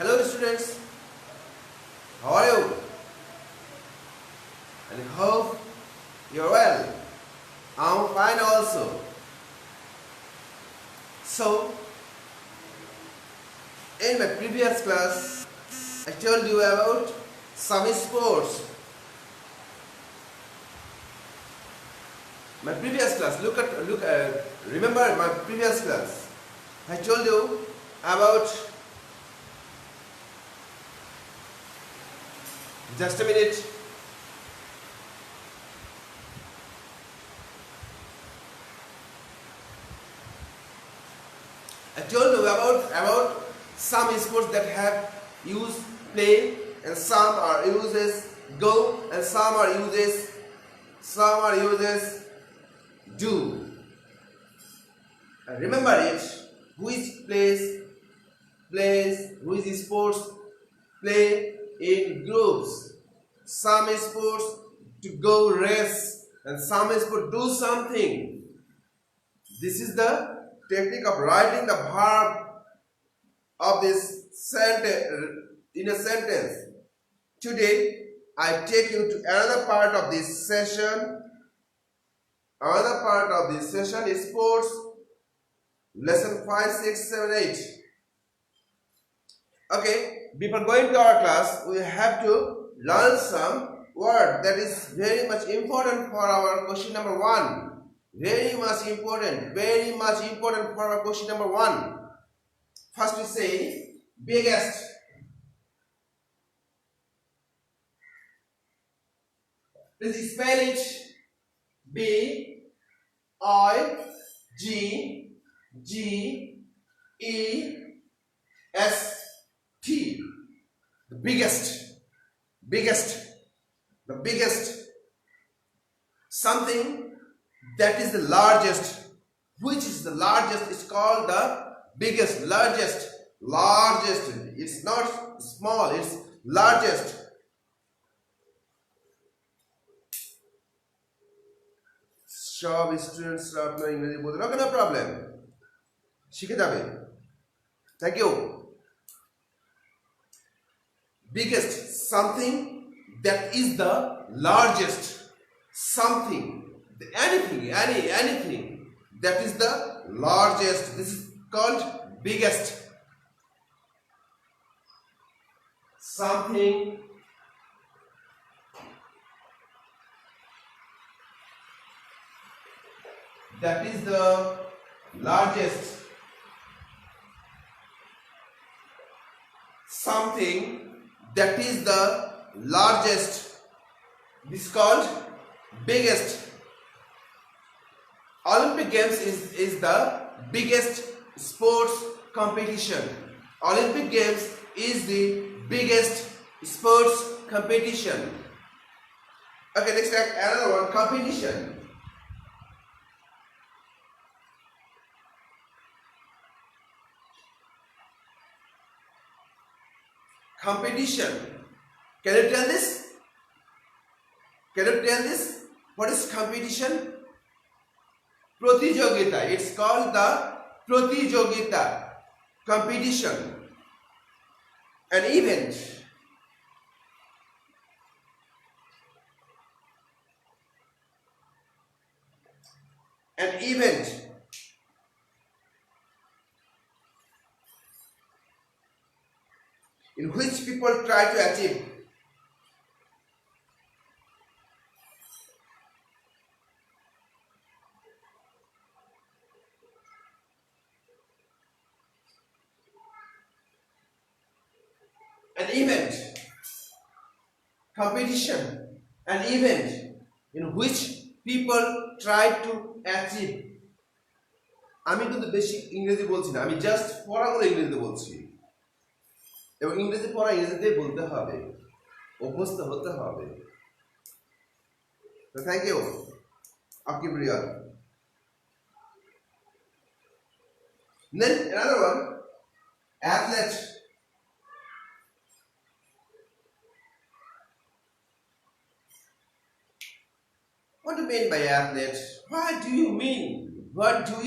Hello students, how are you? And hope you're well. I'm fine also. So, in my previous class, I told you about some sports. My previous class, remember my previous class. I told you about, just a minute. I told you about some sports that have use play and some are uses go and some are uses do. And remember it, which which sports play in groups. Some sports to go race and some sports do something. This is the technique of writing the verb of this sentence in a sentence. Today I take you to another part of this session. Another part of this session is sports lesson 5, 6, 7, 8. Okay, before going to our class, we have to learn some word that is very much important for our question number 1. Very much important for our question number 1. First we say biggest. Please spell it B-I-G-G-E-S-T. The biggest. Something that is the largest. Which is the largest is called the biggest, largest. It's not small, it's largest. সব স্টুডেন্টসরা আপনার ইংরেজি বলতে না, কোনো problem, শিখে যাবে। Thank you. Biggest, something that is the largest. Something, anything that is the largest. This is called biggest. Something that is the largest. Something that is the largest. This is called biggest. Olympic Games is the biggest sports competition. Olympic Games is the biggest sports competition. Okay, next another one, competition. Competition. Can you tell this? What is competition? Pratijogita. It's called the Pratijogita. Competition. An event. An event. In which people try to achieve. An event, competition, an event in which people try to achieve. আমি কিন্তু বেশি ইংরেজি বলছি না, আমি just পড়াগুলো ইংরেজিতে বলছি এবং ইংরেজি পড়া ইংরেজিতে বলতে হবে, অভ্যস্ত হতে হবে। So thank you. आपकी बढ़िया. Then another one, athlete. What do you mean by athlete? What do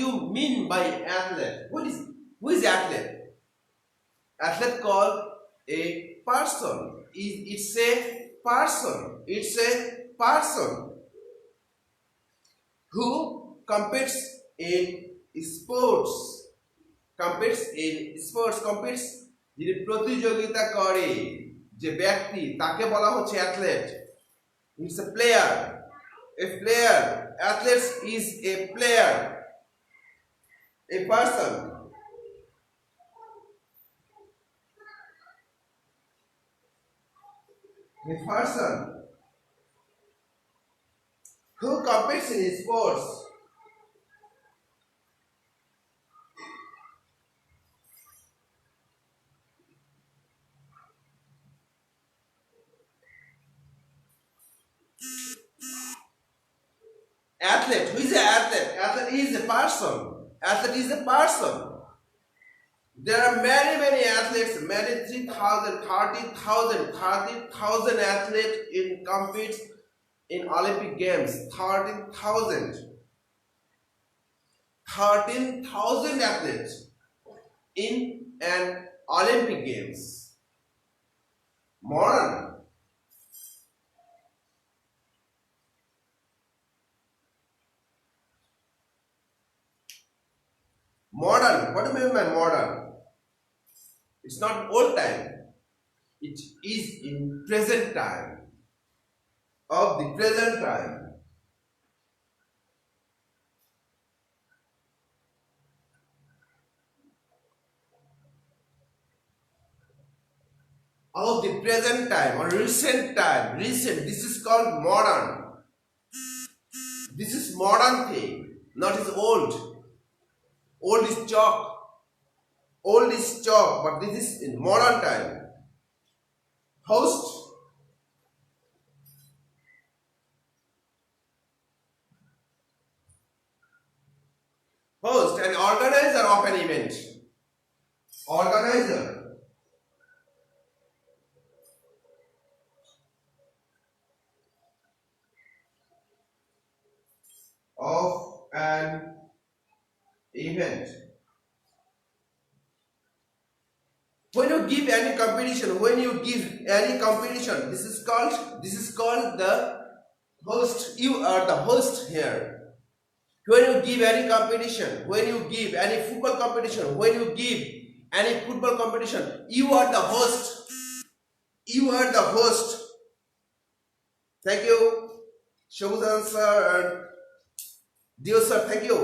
you mean by athlete? Who is athlete? Athlete called a person. It's a person. It's a person who competes in sports. Competes যিনি প্রতিযোগিতা করে যে ব্যক্তি তাকে বলা হচ্ছে athlete. It's a player. A player. Athlete is a player. A person. A person who competes in sports. Athlete. Who is an athlete? Athlete is a person. Athlete is a person. There are many athletes, many 3,000, 30,000 athletes in competes in Olympic Games. 13,000 athletes in an Olympic Games. Modern. Modern. What do you mean by modern? It's not old time. It is in present time. Of the present time. Of the present time or recent time. Recent. This is called modern. This is modern thing. Not is old. Old is chalk. Old is chalk, but this is in modern time. Host. Host, an organizer of an event. Organizer. Of an event. When you give any competition, this is called the host. You are the host here. When you give any competition, when you give any football competition, you are the host. You are the host. Thank you, Shobuzan sir and Dio sir. Thank you.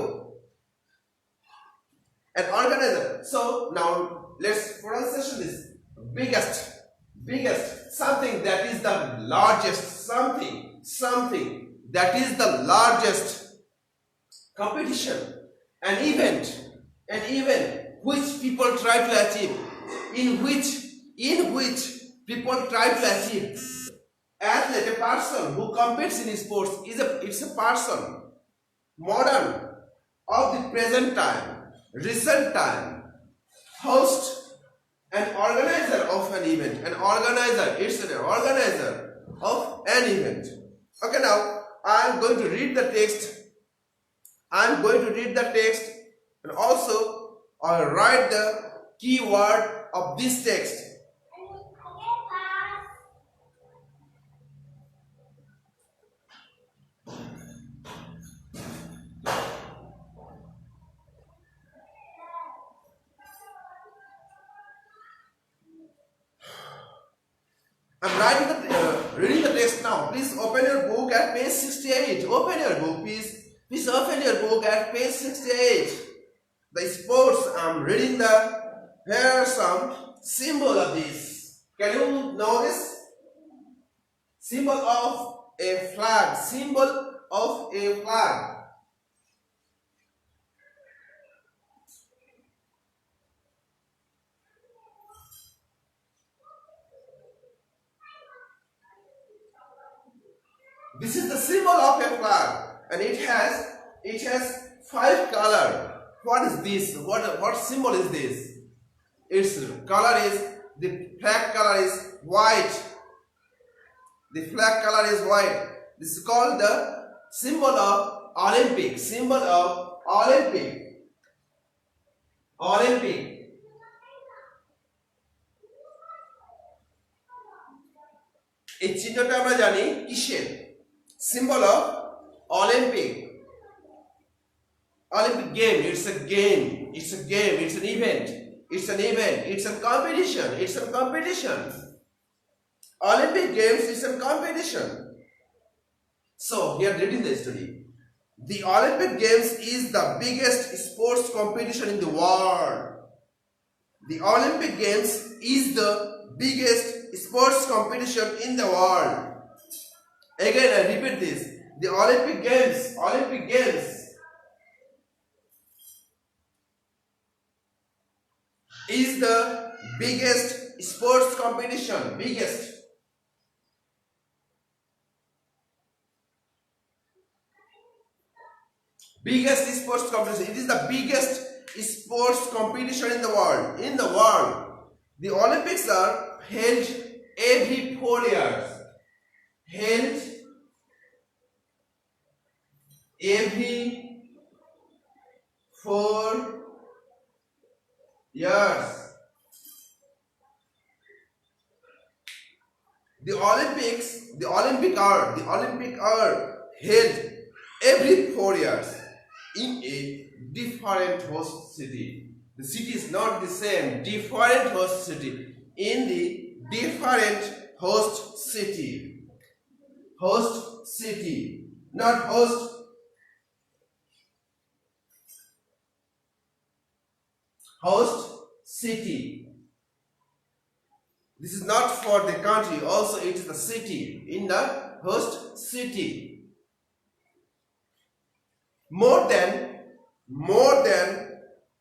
An organizer. So now let's pronunciation this biggest, something that is the largest, something that is the largest competition, an event which people try to achieve, in which people try to achieve. Athlete, a person who competes in sports, it's a person. Modern, of the present time, recent time. Host, an organizer of an event. An organizer, it's an organizer of an event. Okay, now I am going to read the text. And also I'll write the keyword of this text. I'm reading the text now. Please open your book at page 68. Open your book, please. Please open your book at page 68. The sports, I'm reading here are some symbol of this. Can you know this? Symbol of a flag. Symbol of a flag. This is the symbol of a flag, and it has 5 colors. What is this? What symbol is this? Its color is, the flag color is white. The flag color is white. This is called the symbol of Olympic. Symbol of Olympic. Olympic. এই চিহ্নটা আমরা জানি কিসের? Symbol of Olympic. Olympic game, it's a game, it's a game, it's an event, it's an event, it's a competition, it's a competition. Olympic games is a competition. So here reading the story. The Olympic games is the biggest sports competition in the world. The Olympic games is the biggest sports competition in the world. Again I repeat this. The Olympic games is the biggest sports competition, biggest sports competition. It is the biggest sports competition in the world. The Olympics are held every 4 years. Held every 4 years. The Olympic are held every 4 years in a different host city. The city is not the same, different host city. In the different host city. Host city, not host. Host city. This is not for the country, also it is the city. In the host city. More than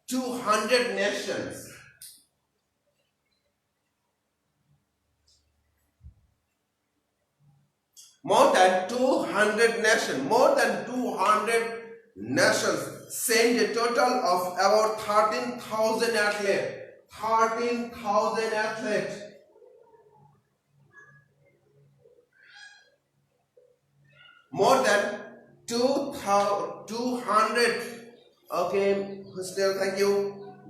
200 nations. More than 200 nations sent a total of about 13,000 athletes. 13,000 athletes. More than 200. Okay, hostel, thank you.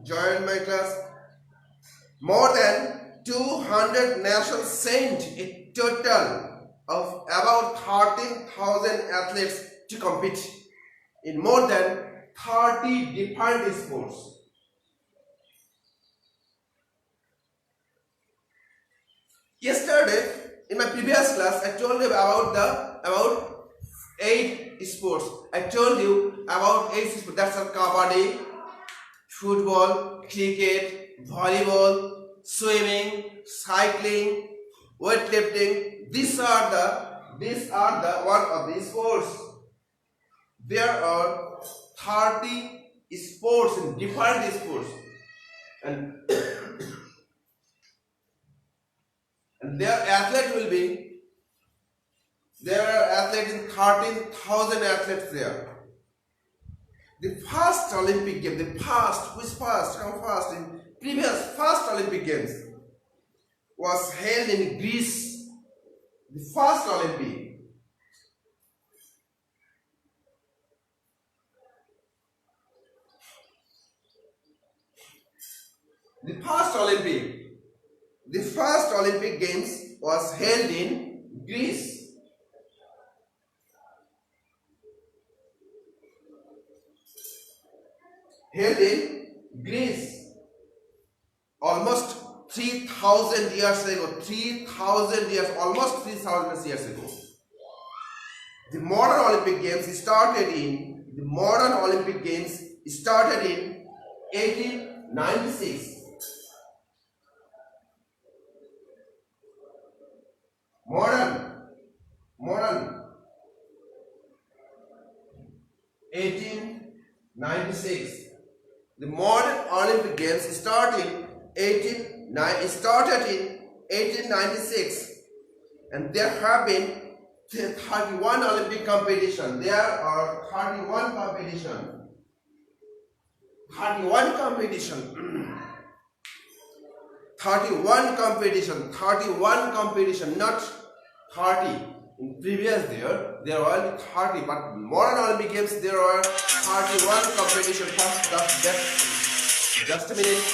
Join my class. More than 200 nations sent a total of about 13,000 athletes to compete in more than 30 different sports. Yesterday in my previous class I told you about 8 sports. I told you about 8 sports. That's kabaddi, football, cricket, volleyball, swimming, cycling, weightlifting. These are the one of the sports. There are 30 sports in different sports, and their athlete will be. There are athletes in 13,000 athletes there. The first Olympic game, in previous first Olympic games was held in Greece. The first Olympic. The first Olympic games was held in Greece. Held in Greece almost 3,000 years ago. 3,000 years, almost 3,000 years ago. The modern Olympic Games started in 1896. Modern 1896. The modern Olympic Games started in 1896, and there have been 31 Olympic competitions. There are 31 competitions. 31 competition. 31 competition, not 30. In previous there were only 30, but modern Olympic Games there are 31 competition. Just a minute.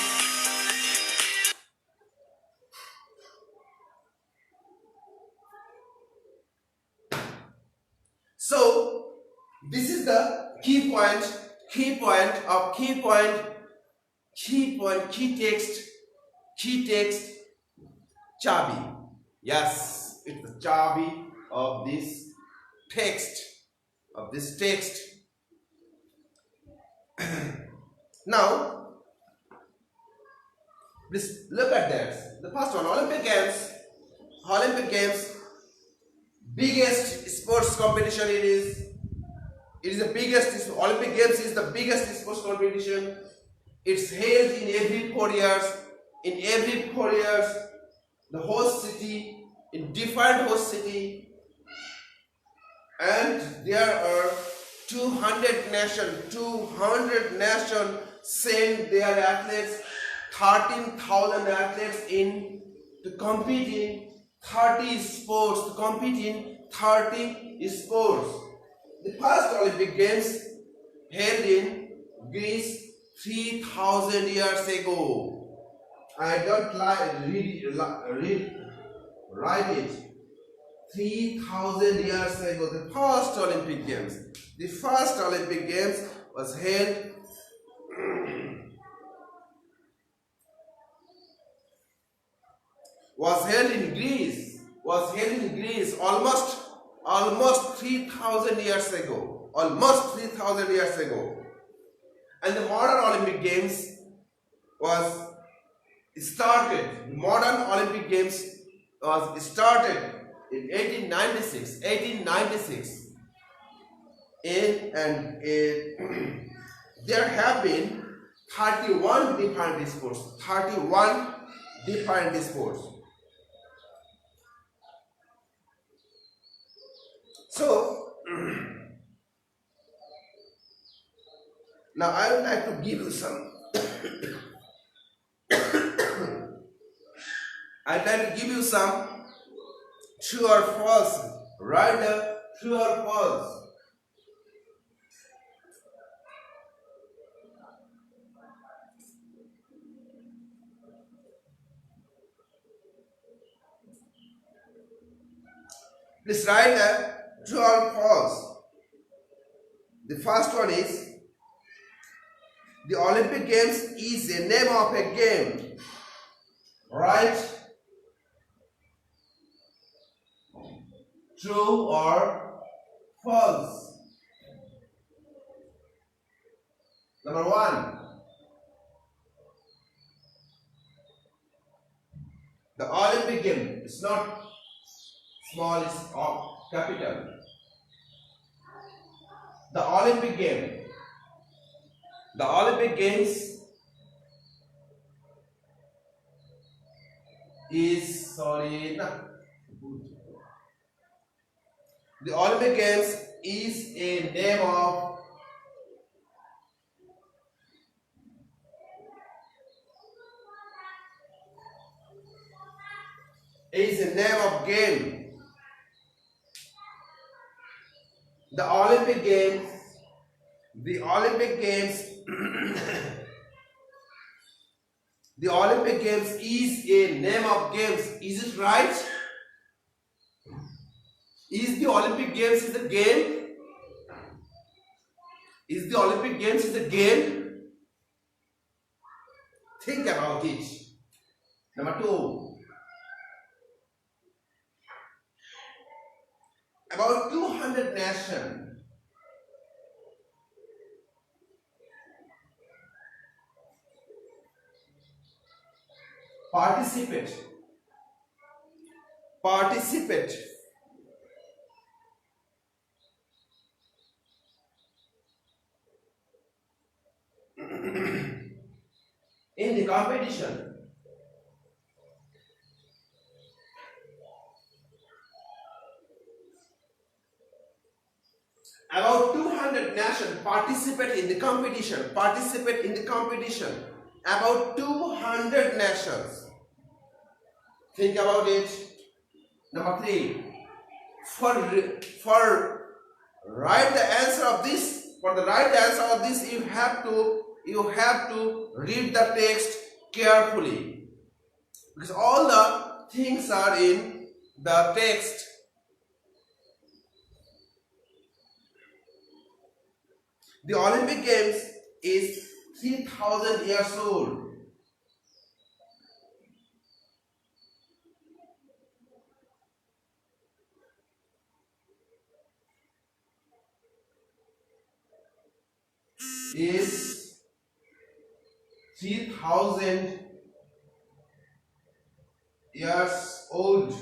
the key point, key text, chabi. Yes, it's the chabi of this text, Now, please look at that. The first one, Olympic Games, biggest sports competition it is. It is the biggest. Olympic Games is the biggest sports competition. It's held in every 4 years. In every 4 years, the host city, in different host city, and there are 200 nations send their athletes, 13,000 athletes in to compete in 30 sports, The first Olympic Games held in Greece 3,000 years ago. I don't write it. 3,000 years ago, the first Olympic Games. The first Olympic Games was held in Greece. Almost 3,000 years ago. And the modern Olympic Games was started. Modern Olympic Games was started in 1896. There have been 31 different sports. So now I would like to give you some true or false. Write the true or false. Please write the true or false. The first one is, the Olympic Games is the name of a game. Right? True or false? Number one. The Olympic game is not small, it's capital. The Olympic Games is The Olympic Games is a name of game. The Olympic Games The Olympic Games The Olympic Games is a name of games. Is it right? Is the Olympic Games is a game? Is the Olympic Games is a game? Think about it. Number two. About 200 nations participate in the competition. About 200 nations participate in the competition. About 200 nations. Think about it. Number three. For write the answer of this. For the right answer of this, you have to read the text carefully, because all the things are in the text. The Olympic Games is 3000 years old. Is 3000 years old.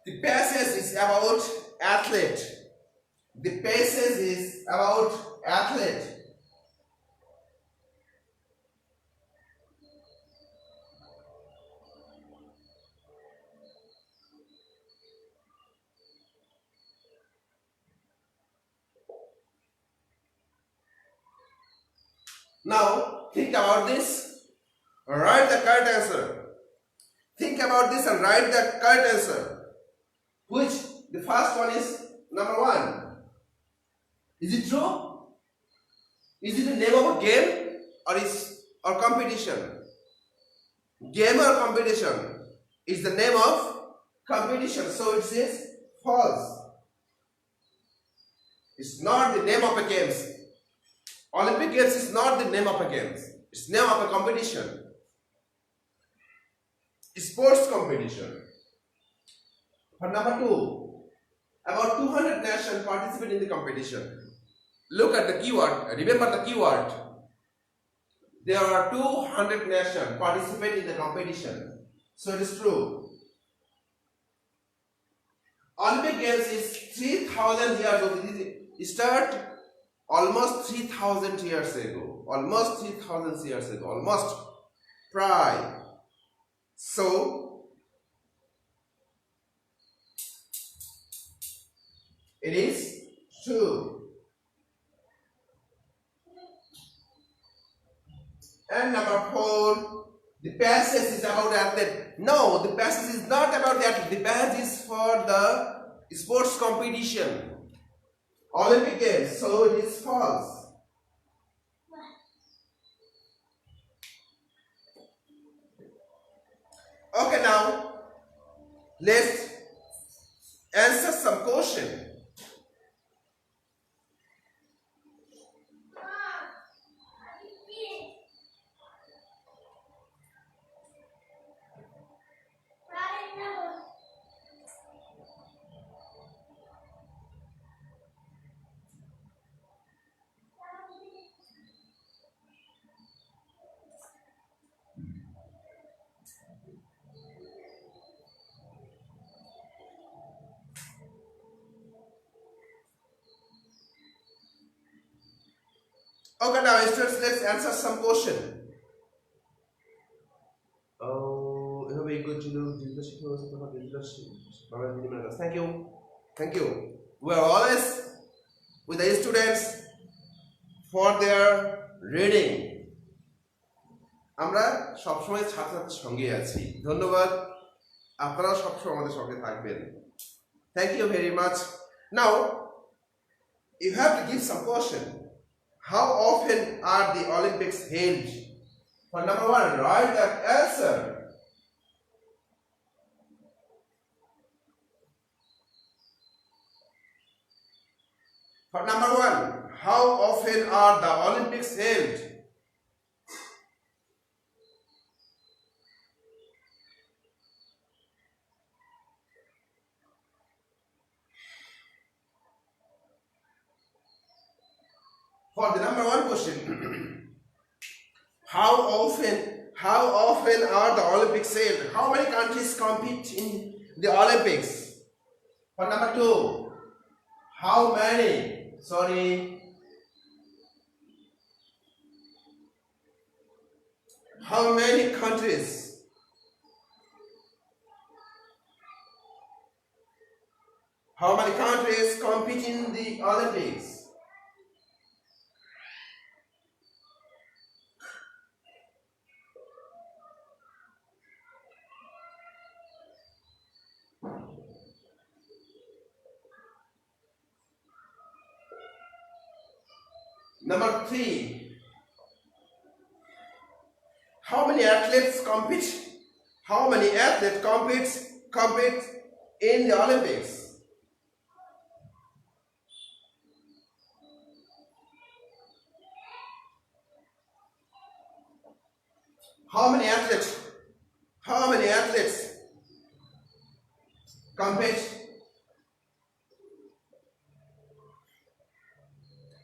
The passage is about athlete. The passage is about athlete. Now think about this. Write the correct answer. Think about this and write the correct answer. Which the first one is number 1. Is it true? Is it the name of a game or competition? Game or competition is the name of competition. So it says false. It's not the name of a games. Olympic Games is not the name of a games. It's the name of a competition. Sports competition. For number 2, about 200 nations participate in the competition. Look at the keyword. Remember the keyword. There are 200 nations participate in the competition. So it is true. Olympic Games is 3000 years old. It started almost 3000 years ago. Almost 3000 years ago. Almost prior. So it is true. And number 4, the passage is about athlete. No, the passage is not about the athlete. The passage is for the sports competition. Olympic Games, so it is false. Okay, now let's answer some question. Okay, now students, let's answer some question. Thank you. Thank you. We are always with the students for their reading. আমরা সবসময় ছাত্রছাত্রীর সঙ্গে আছি। ধন্যবাদ। আপনারা সবসময় আমাদের সঙ্গে থাকবেন। Thank you very much. Now you have to give some question. How often are the Olympics held? For number 1, write the answer. For number 1, how often are the Olympics held? For the number 1 question, how often are the Olympics held? How many countries compete in the Olympics? For number 2, how many countries compete in the Olympics? Number 3, how many athletes compete? How many athletes compete in the Olympics? How many athletes? How many athletes compete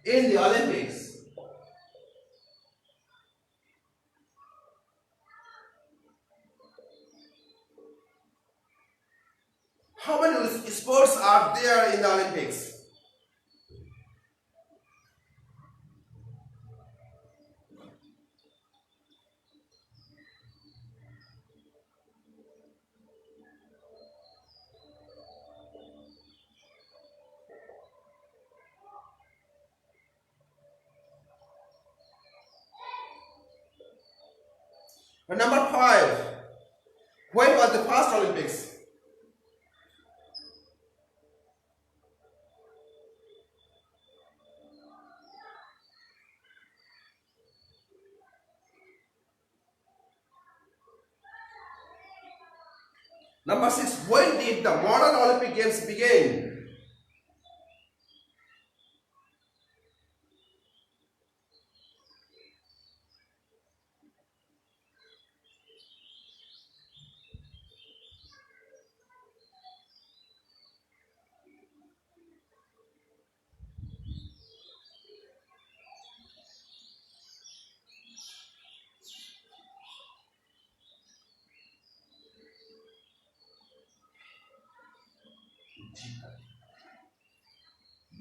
in the Olympics? How many sports are there in the Olympics? And number 5. When was the first Olympics? Number 6. When did the modern Olympic Games begin?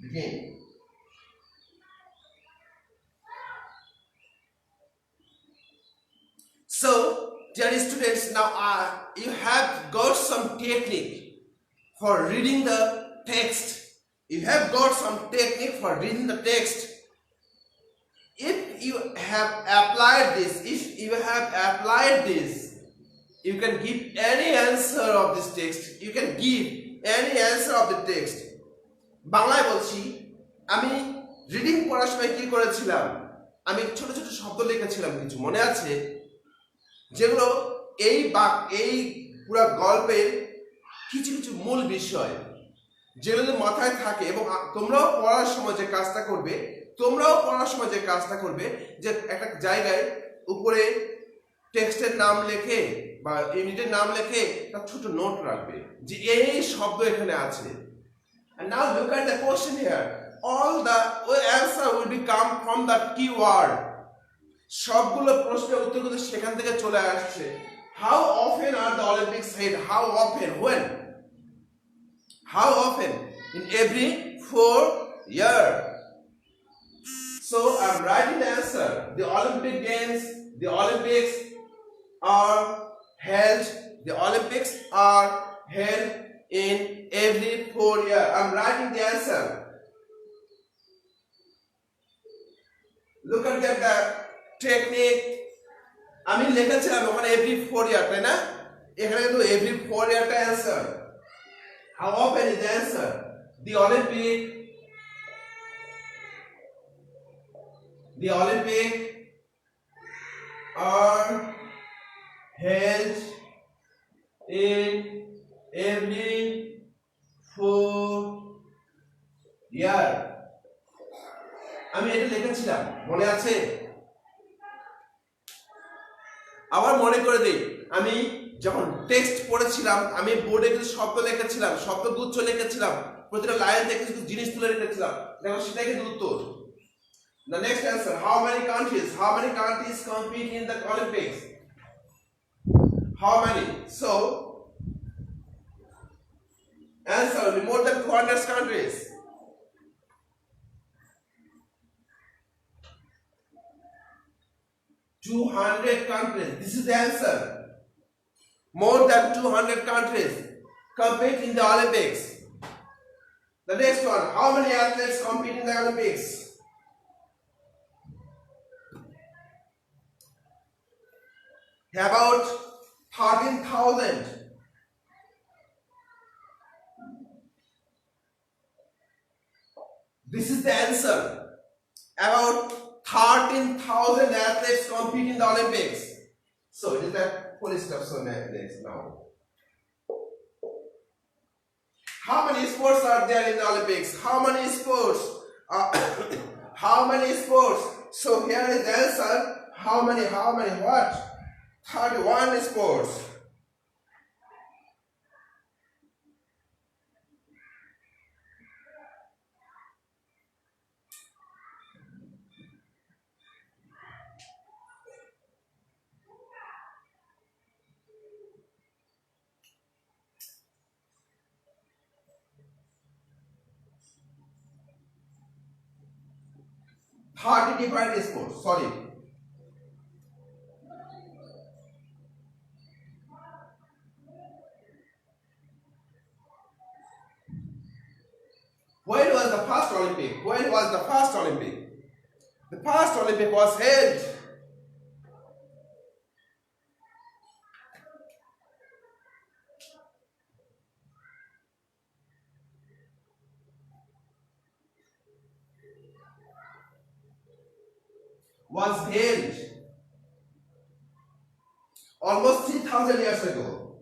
Begin. So, dear students, now you have got some technique for reading the text. You have got some technique for reading the text. If you have applied this, you can give any answer of this text. You can give any answer of the text. বাংলায় বলছি, আমি reading পড়ার সময় কি করেছিলাম, আমি ছোট ছোট শব্দ লিখেছিলাম কিছু মনে আছে, যেগুলো এই পুরো গল্পের কিছু কিছু মূল বিষয় যেগুলো মাথায় থাকে। এবং তোমরাও পড়ার সময় যে কাজটা করবে, যে একটা জায়গায় উপরে টেক্সটের নাম লেখে বা ইউনিটের নাম লেখে তার ছোট নোট রাখবে যে এই শব্দ এখানে আছে। And now look at the question here. All the answer will come from the keyword. সবগুলো প্রশ্নের উত্তর কিন্তু সেখান থেকে চলে আসছে। How often are the Olympics held? How often? When? How often? In every 4 years. So I'm writing the answer. The Olympic Games, the Olympics are held. The Olympics are held in every 4 years. I'm writing the answer. Look at the technique. আমি লিখেছিলাম ওখানে every 4 years, তাই না? এখানে কিন্তু every 4 years টা answer. How often is the answer? The Olympic are held in every 4 years. আমি এটা লিখেছিলাম মনে আছে? আবার মনে করে দেই, আমি যখন টেক্সট পড়েছিলাম আমি বোর্ডে কিছু শব্দ লিখেছিলাম, শব্দগুচ্ছ লিখেছিলাম, প্রতিটা লাইন থেকে কিছু জিনিস তুলে রেখেছিলাম, দেখো সেটাই কিন্তু উত্তর। The next answer, how many countries compete in the Olympics? How many? So answer will be more than 200 countries. countries. This is the answer. More than 200 countries compete in the Olympics. The next one, how many athletes compete in the Olympics? About 13,000. This is the answer. About 13,000 athletes compete in the Olympics. So it is that full stop. So next now. How many sports are there in the Olympics? How many sports? How many sports? So here is the answer. How many what? 31 sports. Different sports. Sorry. When was the first Olympic? When was the first Olympic? The first Olympic was held. Almost 3,000 years ago.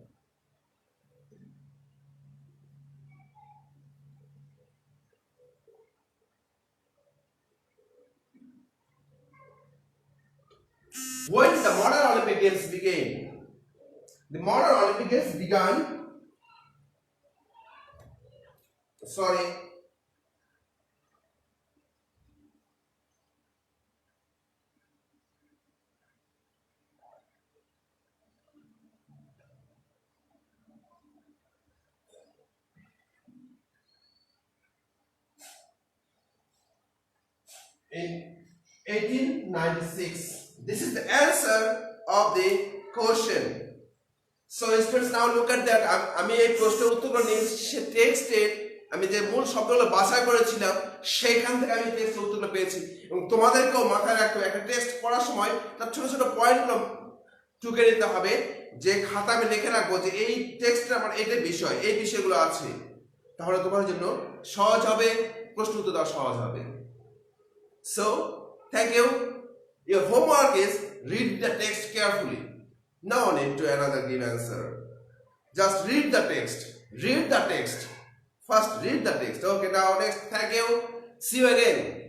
When did the modern Olympic Games begin? The modern Olympic Games began. Sorry. In 1896. This is the answer of the question. So students, now look at that. আমি এই প্রশ্নের উত্তরগুলো নিয়ে টেক্সটে আমি যে মূল শব্দগুলো বাছাই করেছিলাম সেইখান থেকে আমি টেক্সট উত্তরগুলো পেয়েছি এবং তোমাদেরকেও মাথায় রাখতে হবে একটা টেক্সট পড়ার সময় তার ছোট ছোট পয়েন্টগুলো টুকে নিতে হবে যে খাতা আমি লিখে রাখবো যে এই টেক্সটটা আমার এইটার বিষয় এই বিষয়গুলো আছে তাহলে তোমার জন্য সহজ হবে প্রশ্ন উত্তর দেওয়া সহজ হবে So thank you. Your homework is read the text carefully. No need to another give answer. Just read the text. Read the text. First read the text. Okay, now next. Thank you. See you again.